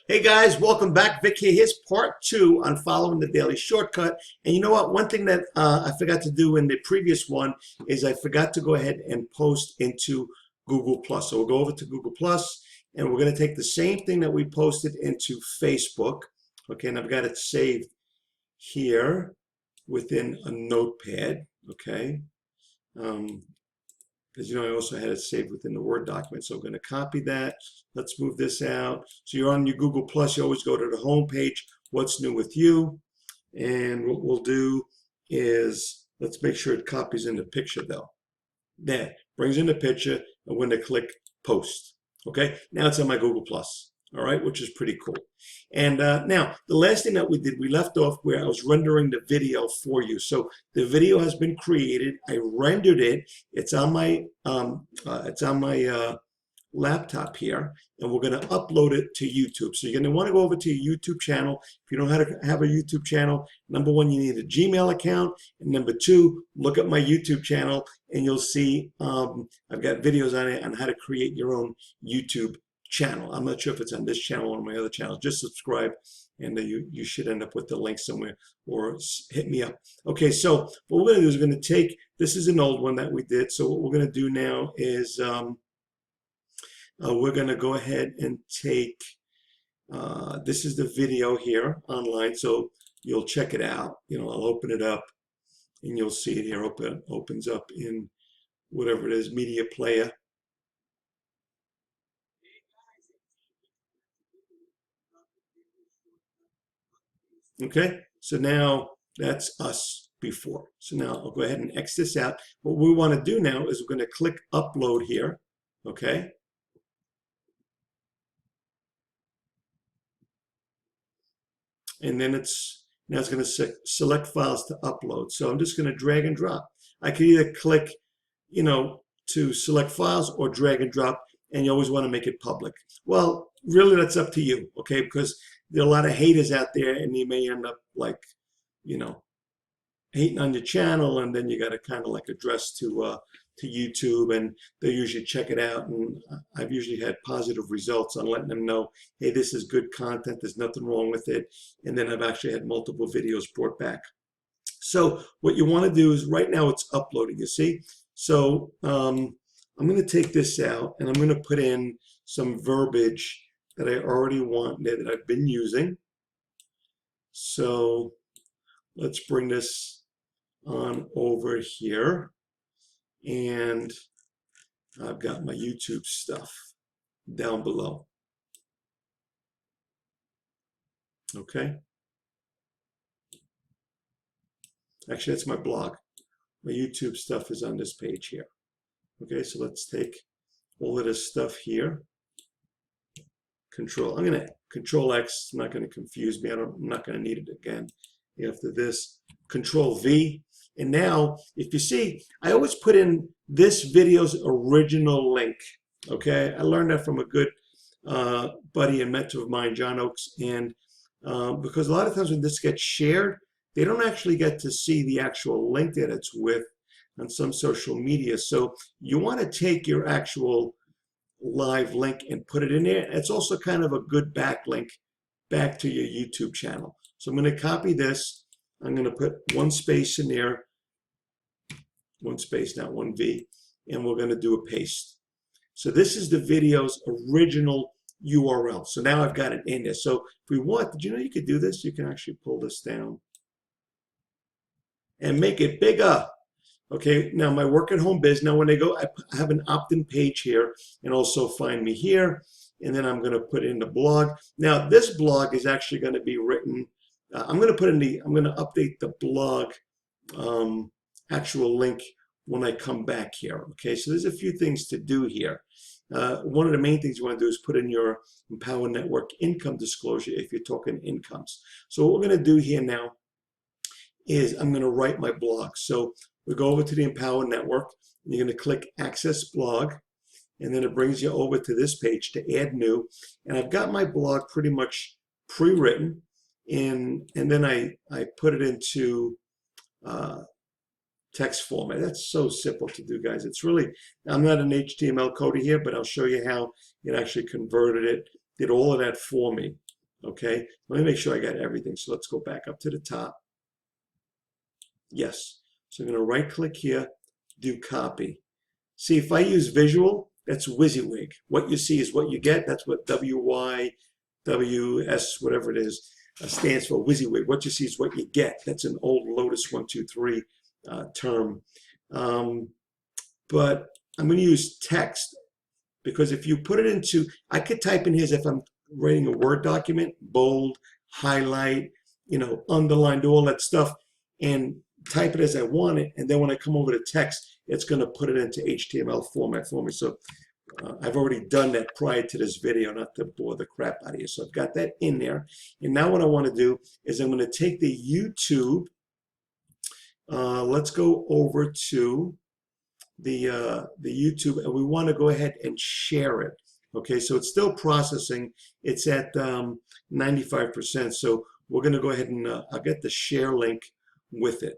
Hey guys, welcome back. Vic here. Here's part two on following the daily shortcut. And you know what? One thing that I forgot to do in the previous one is I forgot to go ahead and post into Google Plus. So we'll go over to Google Plus and we're going to take the same thing that we posted into Facebook. Okay, and I've got it saved here within a notepad. Okay. Because I also had it saved within the Word document. So I'm going to copy that. Let's move this out. So you're on your Google Plus. You always go to the home page. What's new with you? And what we'll do is let's make sure it copies in the picture though. There, brings in the picture. I'm going to click post. Okay, now it's on my Google Plus. All right, which is pretty cool. And now the last thing that we did, we left off where I was rendering the video for you. So the video has been created. I rendered it. It's on my laptop here, and we're going to upload it to YouTube. So you're going to want to go over to your YouTube channel. If you don't know how to have a YouTube channel, number one, you need a Gmail account, and number two, look at my YouTube channel, and you'll see I've got videos on it on how to create your own YouTube channel. I'm not sure if it's on this channel or my other channels. Just subscribe, and you should end up with the link somewhere, or hit me up. Okay, so what we're going to do is we're going to take, this is an old one that we did, so what we're going to do now is we're going to go ahead and take, this is the video here online, so you'll check it out. I'll open it up, and you'll see it here. Opens up in whatever it is, media player. Okay, so now that's us before. So now I'll go ahead and X this out. What we want to do now is we're going to click upload here. Okay. And then now it's going to select files to upload. So I'm just going to drag and drop. I can either click, to select files, or drag and drop, and you always want to make it public. Well, really, that's up to you, okay? Because there are a lot of haters out there, and you may end up like, hating on your channel, and then you got to kind of like address to YouTube, and they usually check it out, and I've usually had positive results on letting them know, hey, this is good content, there's nothing wrong with it, and then I've actually had multiple videos brought back. So what you want to do is, right now it's uploading, you see? So I'm going to take this out, and I'm going to put in some verbiage that I already want there that I've been using. So let's bring this on over here. And I've got my YouTube stuff down below. Okay. Actually, that's my blog. My YouTube stuff is on this page here. Okay, so let's take all of this stuff here. I'm going to Control X. It's not going to confuse me. I'm not going to need it again. After this, Control V. And now, if you see, I always put in this video's original link. Okay, I learned that from a good buddy and mentor of mine, John Oakes. And because a lot of times when this gets shared, they don't actually get to see the actual link that it's with on some social media. So you want to take your actual live link and put it in there. It's also kind of a good backlink back to your YouTube channel. So I'm going to copy this. I'm going to put one space in there, one space, not one V, and we're going to do a paste. So this is the video's original URL. So now I've got it in there. So if we want, did you know you could do this? You can actually pull this down and make it bigger. Okay, now my work at home biz. Now when I go, I have an opt-in page here, and also find me here. And then I'm going to put in the blog. Now this blog is actually going to be written. I'm going to update the blog actual link when I come back here. Okay, so there's a few things to do here. One of the main things you want to do is put in your Empower Network income disclosure if you're talking incomes. So what we're going to do here now is I'm going to write my blog. So we go over to the Empower Network, and you're going to click Access Blog, and then it brings you over to this page to add new. And I've got my blog pretty much pre-written, and then I put it into text format. That's so simple to do, guys. It's really, I'm not an HTML coder here, but I'll show you how it actually converted it did all of that for me. Okay, let me make sure I got everything. So let's go back up to the top. Yes. So I'm going to right click here, do copy. See, if I use visual, that's WYSIWYG. What you see is what you get. That's what WYWS, whatever it is, stands for, WYSIWYG. What you see is what you get. That's an old Lotus 1-2-3 term. But I'm going to use text, because if you put it into, I could type in here as if I'm writing a Word document, bold, highlight, underline, do all that stuff, and type it as I want it. And then when I come over to text, it's going to put it into HTML format for me. So I've already done that prior to this video, not to bore the crap out of you. So I've got that in there. And now what I want to do is I'm going to take the YouTube. Let's go over to the YouTube, and we want to go ahead and share it. Okay, so it's still processing. It's at 95%. So we're going to go ahead and I'll get the share link with it.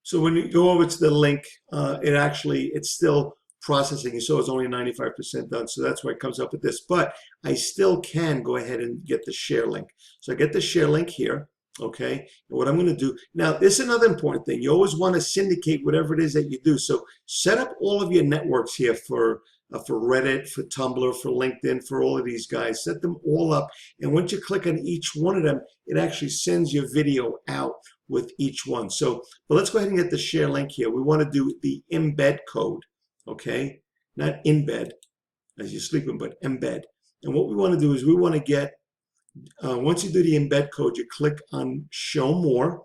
So when you go over to the link, it's still processing. You saw it's only 95% done. So that's why it comes up with this. But I still can go ahead and get the share link. So I get the share link here. Okay, and what I'm going to do now, this is another important thing. You always want to syndicate whatever it is that you do. So set up all of your networks here for Reddit, for Tumblr, for LinkedIn, for all of these guys. Set them all up, and once you click on each one of them, it actually sends your video out with each one. So, but let's go ahead and get the share link here. We want to do the embed code. Okay, not embed as you're sleeping, but embed. And what we want to do is we want to get once you do the embed code, you click on show more,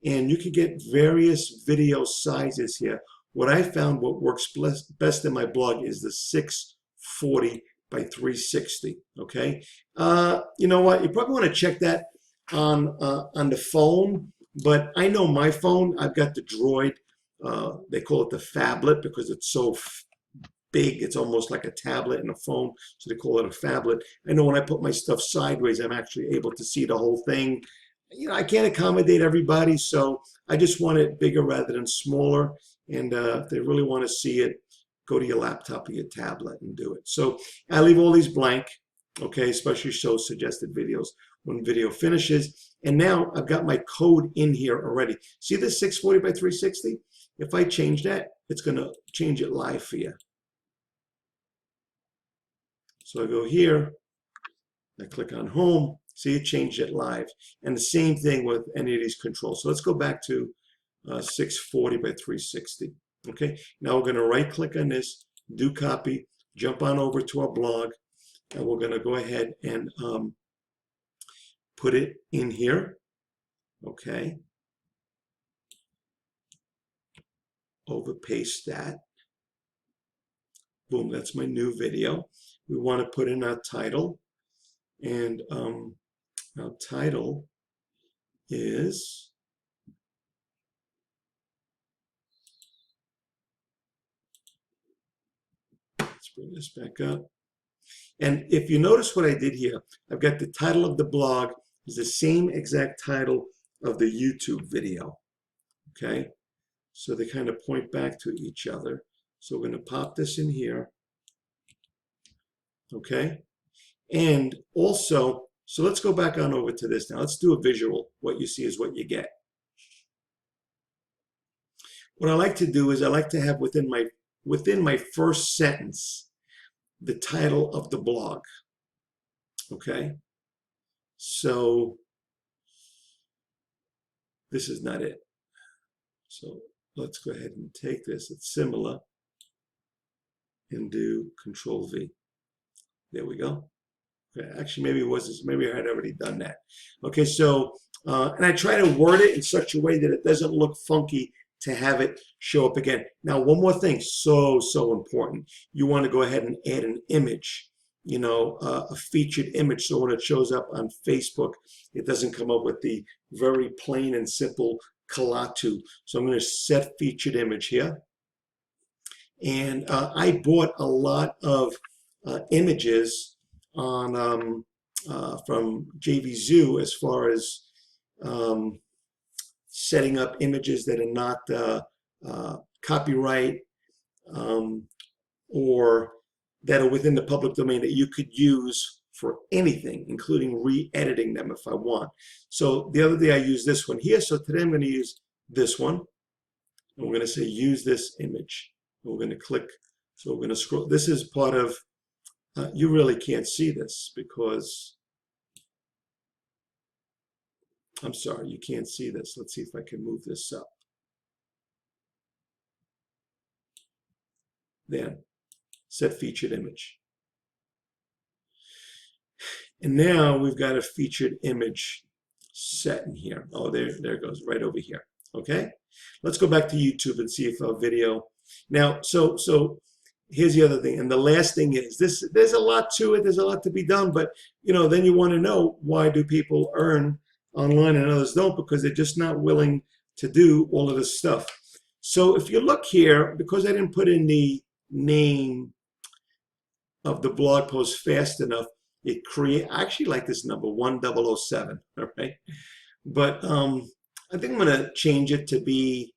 and you can get various video sizes here. What I found, what works best in my blog is the 640 by 360. Okay, you know what? You probably want to check that on the phone, but I know my phone. I've got the Droid. They call it the phablet because it's so big. It's almost like a tablet and a phone, so they call it a phablet. I know when I put my stuff sideways, I'm actually able to see the whole thing. I can't accommodate everybody, so I just want it bigger rather than smaller. And if they really want to see it, go to your laptop or your tablet and do it. So I leave all these blank, okay, especially show suggested videos when video finishes. And now I've got my code in here already. See this 640 by 360? If I change that, it's going to change it live for you. So I go here, I click on home, see it changed it live. And the same thing with any of these controls. So let's go back to 640 by 360. Okay, now we're going to right click on this, do copy, jump on over to our blog, and we're going to go ahead and put it in here. Okay, over paste that. Boom, that's my new video. We want to put in our title, and our title is let's bring this back up. And if you notice what I did here, I've got the title of the blog is the same exact title of the YouTube video. Okay, so they kind of point back to each other. So we're going to pop this in here. Okay, and also, so let's go back on over to this now. Let's do a visual. What you see is what you get. What I like to do is I like to have within my first sentence the title of the blog. Okay, so this is not it. So let's go ahead and take this. It's similar, and do Control V. There we go. Okay, actually, maybe it was this. Maybe I had already done that. Okay, so and I try to word it in such a way that it doesn't look funky to have it show up again. Now, one more thing, so important. You want to go ahead and add an image. A featured image, so when it shows up on Facebook, it doesn't come up with the very plain and simple Kalatu. So I'm going to set featured image here, and I bought a lot of images on from JVZoo as far as setting up images that are not copyright or that are within the public domain that you could use for anything, including re-editing them if I want. So the other day I used this one here. So today I'm going to use this one. And we're going to say use this image. And we're going to click. So we're going to scroll. This is part of, you really can't see this because, I'm sorry, you can't see this. Let's see if I can move this up. There, set featured image. And now we've got a featured image set in here. Oh, there it goes, right over here. Okay, let's go back to YouTube and see if our video. Now, so here's the other thing, and the last thing is this. There's a lot to it. There's a lot to be done, but then you want to know, why do people earn online and others don't? Because they're just not willing to do all of this stuff. So if you look here, because I didn't put in the name of the blog post fast enough, it create, I actually like this number 1007, all right? But I think I'm going to change it to be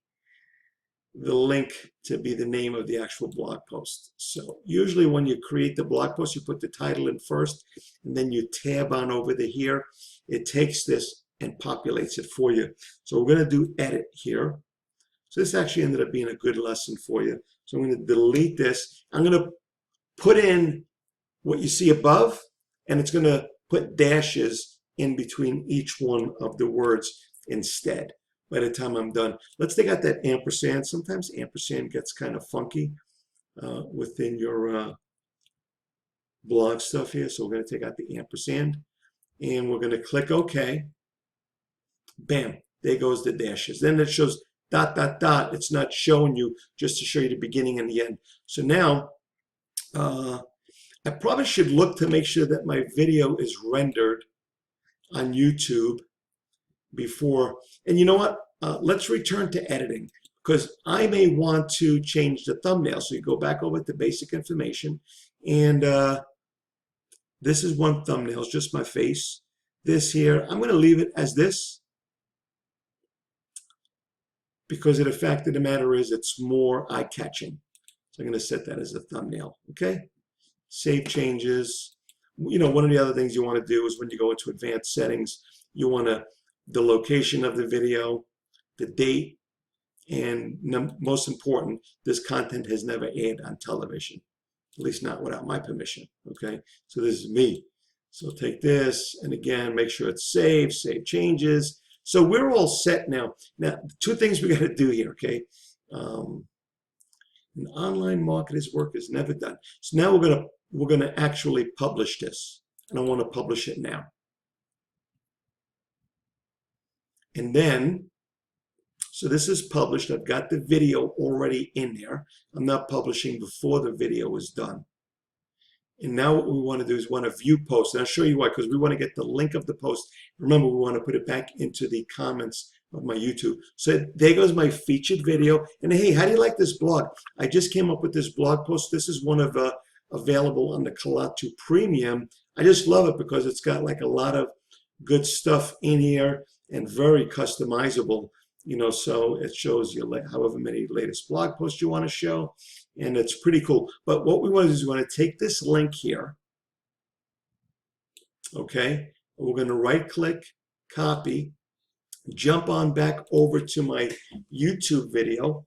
the link to be the name of the actual blog post. So usually when you create the blog post, you put the title in first, and then you tab on over to here. It takes this and populates it for you. So we're going to do edit here. So this actually ended up being a good lesson for you. So I'm going to delete this. I'm going to put in what you see above, and it's going to put dashes in between each one of the words instead by the time I'm done. Let's take out that ampersand. Sometimes ampersand gets kind of funky within your blog stuff here. So we're going to take out the ampersand, and we're going to click OK. Bam, there goes the dashes. Then it shows ... It's not showing you, just to show you the beginning and the end. So now I probably should look to make sure that my video is rendered on YouTube before. And you know what? Let's return to editing, because I may want to change the thumbnail. So you go back over to basic information, and this is one thumbnail. It's just my face. This here, I'm going to leave it as this, because the fact of the matter is it's more eye-catching. So I'm going to set that as a thumbnail, okay? Save changes. One of the other things you want to do is when you go into advanced settings, you want the location of the video, the date, and most important, this content has never aired on television, at least not without my permission, okay? So this is me. So take this, and again, make sure it's saved, save changes. So we're all set now. Now, two things we got to do here, okay? An online marketer's work is never done. So now we're gonna actually publish this, and I want to publish it now. And then, so this is published. I've got the video already in there. I'm not publishing before the video is done. And now what we want to do is want to view posts. And I'll show you why, because we want to get the link of the post. Remember, we want to put it back into the comments of my YouTube. So there goes my featured video. And hey, how do you like this blog? I just came up with this blog post. This is one of available on the Kalatu Premium. I just love it because it's got like a lot of good stuff in here and very customizable. So it shows you however many latest blog posts you want to show. And it's pretty cool. But what we want to do is we want to take this link here, okay? We're going to right-click, copy, jump on back over to my YouTube video,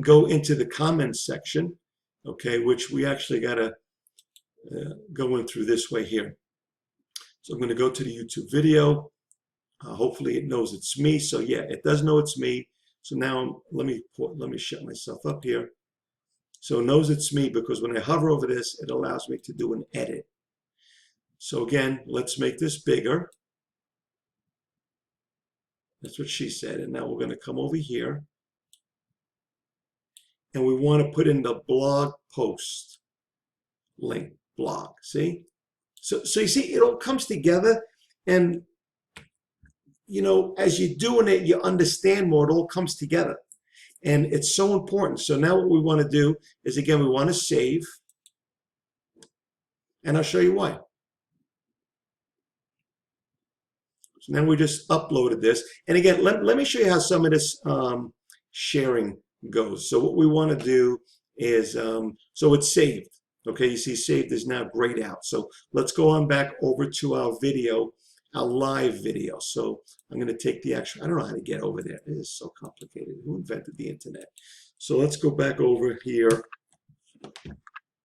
go into the comments section, okay, which we actually got to go in through this way here. So I'm going to go to the YouTube video. Hopefully it knows it's me. So yeah, it does know it's me. So now let me shut myself up here. So it knows it's me because when I hover over this, it allows me to do an edit. So again, let's make this bigger. That's what she said. And now we're going to come over here. And we want to put in the blog post link, blog. See? So you see, it all comes together. And, as you're doing it, you understand more. It all comes together. And it's so important. So now what we want to do is, again, we want to save. And I'll show you why. So now we just uploaded this. And again, let me show you how some of this sharing goes. So what we want to do is, so it's saved. Okay, you see saved is now grayed out. So let's go on back over to our video, our live video. So I'm going to take the actual, I don't know how to get over there. It is so complicated. Who invented the internet? So let's go back over here.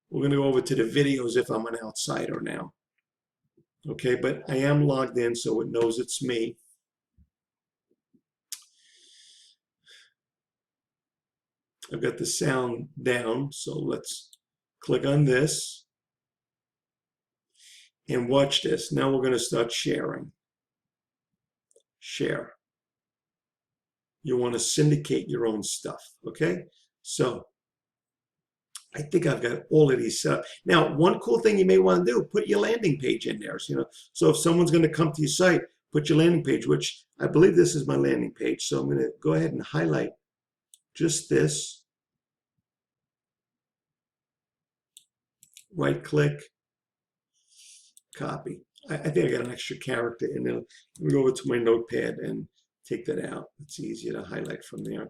We're going to go over to the videos if I'm an outsider now. Okay, but I am logged in, so it knows it's me. I've got the sound down, so let's click on this and watch this. Now we're going to start sharing. Share. You want to syndicate your own stuff, okay? So I think I've got all of these set up. Now, one cool thing you may want to do, put your landing page in there. So, so if someone's going to come to your site, put your landing page, which I believe this is my landing page. So I'm going to go ahead and highlight just this. Right click, copy. I think I got an extra character in there. Let me go over to my notepad and take that out. It's easier to highlight from there.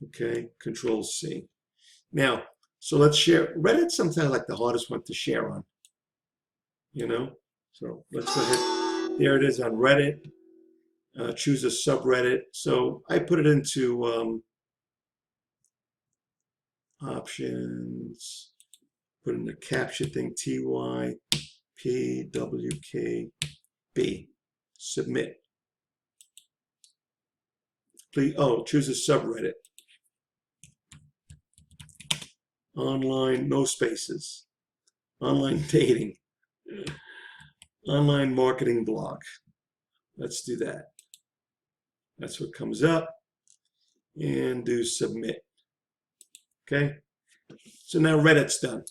Okay, Control C. Now, so let's share. Reddit's sometimes like the hardest one to share on, So let's go ahead. There it is on Reddit. Choose a subreddit. So I put it into options, put in the capture thing, TYPWKB, submit. Please, choose a subreddit. Online, no spaces. Online dating. Online marketing blog. Let's do that. That's what comes up. And do submit. Okay, so now Reddit's done.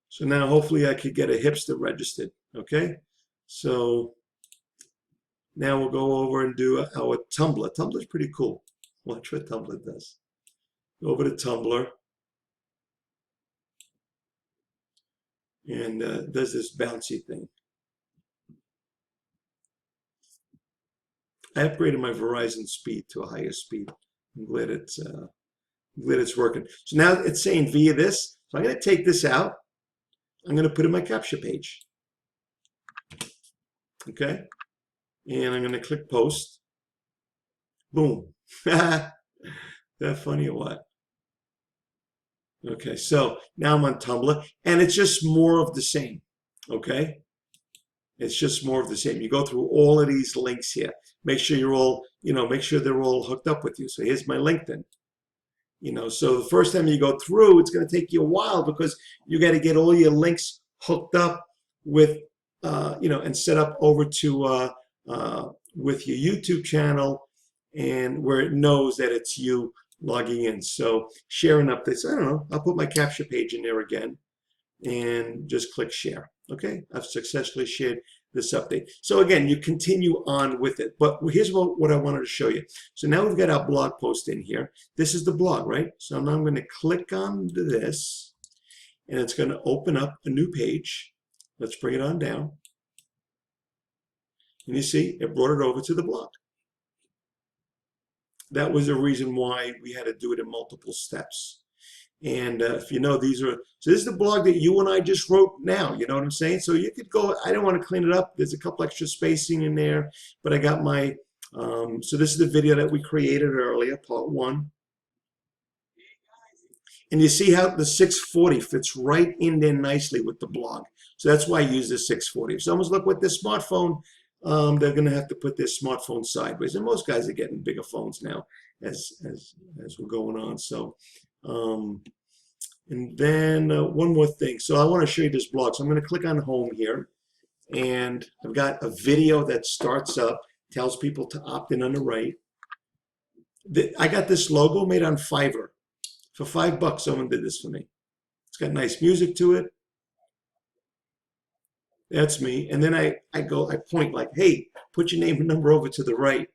So now hopefully I could get a hipster registered. Okay, so now we'll go over and do our Tumblr. Tumblr's pretty cool. Watch what Tumblr does. Go over to Tumblr and does this bouncy thing. I upgraded my Verizon speed to a higher speed. I'm glad it's working. So now it's saying via this. So I'm going to take this out. I'm going to put in my capture page. Okay. And I'm going to click post. Boom. That funny or what? Okay. So now I'm on Tumblr and it's just more of the same. Okay. It's just more of the same. You go through all of these links here. Make sure you're all, make sure they're all hooked up with you. So here's my LinkedIn. So the first time you go through, it's going to take you a while because you got to get all your links hooked up with, and set up over to with your YouTube channel and where it knows that it's you logging in. So sharing updates, I don't know, I'll put my capture page in there again and just click share. Okay, I've successfully shared this update. So again, you continue on with it. But here's what I wanted to show you. So now we've got our blog post in here. This is the blog, right? So now I'm going to click on this, and it's going to open up a new page. Let's bring it on down. And you see, it brought it over to the blog. That was the reason why we had to do it in multiple steps. And if so this is the blog that you and I just wrote now, you know what I'm saying? So you could go, I don't want to clean it up. There's a couple extra spacing in there, but I got my, so this is the video that we created earlier, part 1. And you see how the 640 fits right in there nicely with the blog. So that's why I use the 640. If someone's look with their smartphone, they're going to have to put their smartphone sideways. And most guys are getting bigger phones now as we're going on. So, and then one more thing. So I want to show you this blog. So I'm going to click on home here. And I've got a video that starts up, tells people to opt in on the right. I got this logo made on Fiverr. For $5, someone did this for me. It's got nice music to it. That's me. And then I point like, hey, put your name and number over to the right,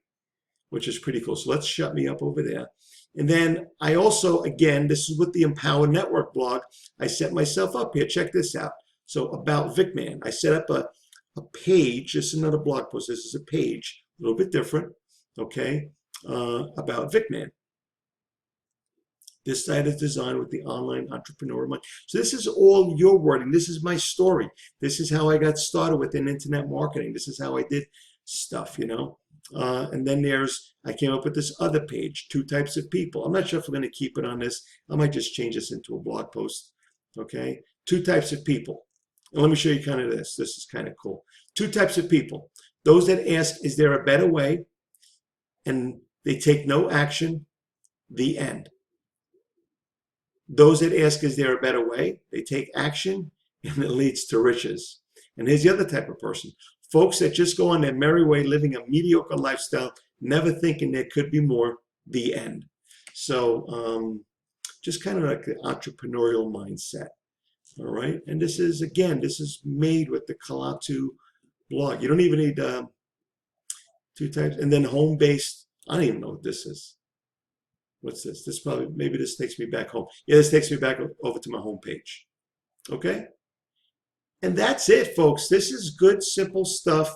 which is pretty cool. So let's shut me up over there. And then I also, again, this is with the Empower Network blog. I set myself up here. Check this out. So about VicMan, I set up a page. This is another blog post. This is a page, a little bit different, okay, about VicMan. This site is designed with the online entrepreneur in mind. So this is all your wording. This is my story. This is how I got started within internet marketing. This is how I did stuff, you know. And then I came up with this other page, 2 types of people. I'm not sure if we're going to keep it on this. I might just change this into a blog post, okay? 2 types of people. And let me show you kind of this. This is kind of cool. 2 types of people. Those that ask, is there a better way? And they take no action, the end. Those that ask, is there a better way? They take action, and it leads to riches. And here's the other type of person. Folks that just go on their merry way, living a mediocre lifestyle, never thinking there could be more, the end. So just kind of like the entrepreneurial mindset. All right. And this is, again, this is made with the Kalatu blog. You don't even need 2 types. And then home-based, I don't even know what this is. What's this? This probably, maybe this takes me back home. Yeah, this takes me back over to my home page. Okay? And that's it, folks. This is good, simple stuff.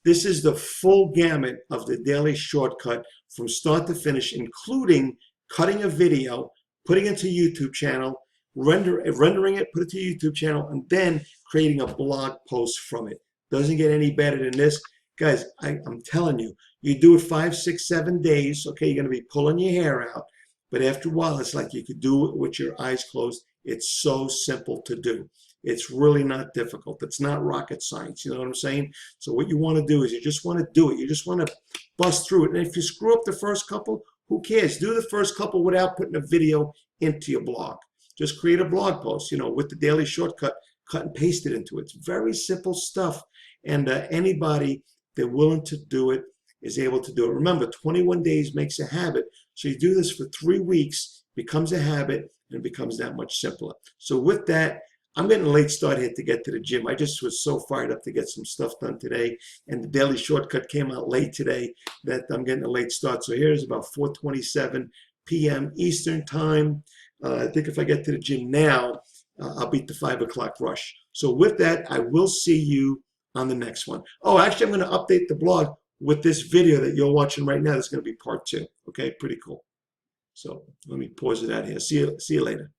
This is the full gamut of the daily shortcut from start to finish, including cutting a video, putting it to YouTube channel, rendering it, put it to YouTube channel, and then creating a blog post from it. Doesn't get any better than this. Guys, I'm telling you, you do it 5, 6, 7 days, okay, you're going to be pulling your hair out. But after a while, it's like you could do it with your eyes closed. It's so simple to do. It's really not difficult. It's not rocket science. You know what I'm saying? So what you want to do is you just want to do it. You just want to bust through it. And if you screw up the first couple, who cares? Do the first couple without putting a video into your blog. Just create a blog post, you know, with the daily shortcut, cut and paste it into it. It's very simple stuff. And anybody that's willing to do it is able to do it. Remember, 21 days makes a habit. So you do this for 3 weeks, becomes a habit, and it becomes that much simpler. So with that, I'm getting a late start here to get to the gym. I just was so fired up to get some stuff done today. And the daily shortcut came out late today that I'm getting a late start. So here's about 4:27 p.m. Eastern time. I think if I get to the gym now, I'll beat the 5 o'clock rush. So with that, I will see you on the next one. Oh, actually, I'm going to update the blog with this video that you're watching right now. That's going to be part 2. Okay, pretty cool. So let me pause it out here. See you later.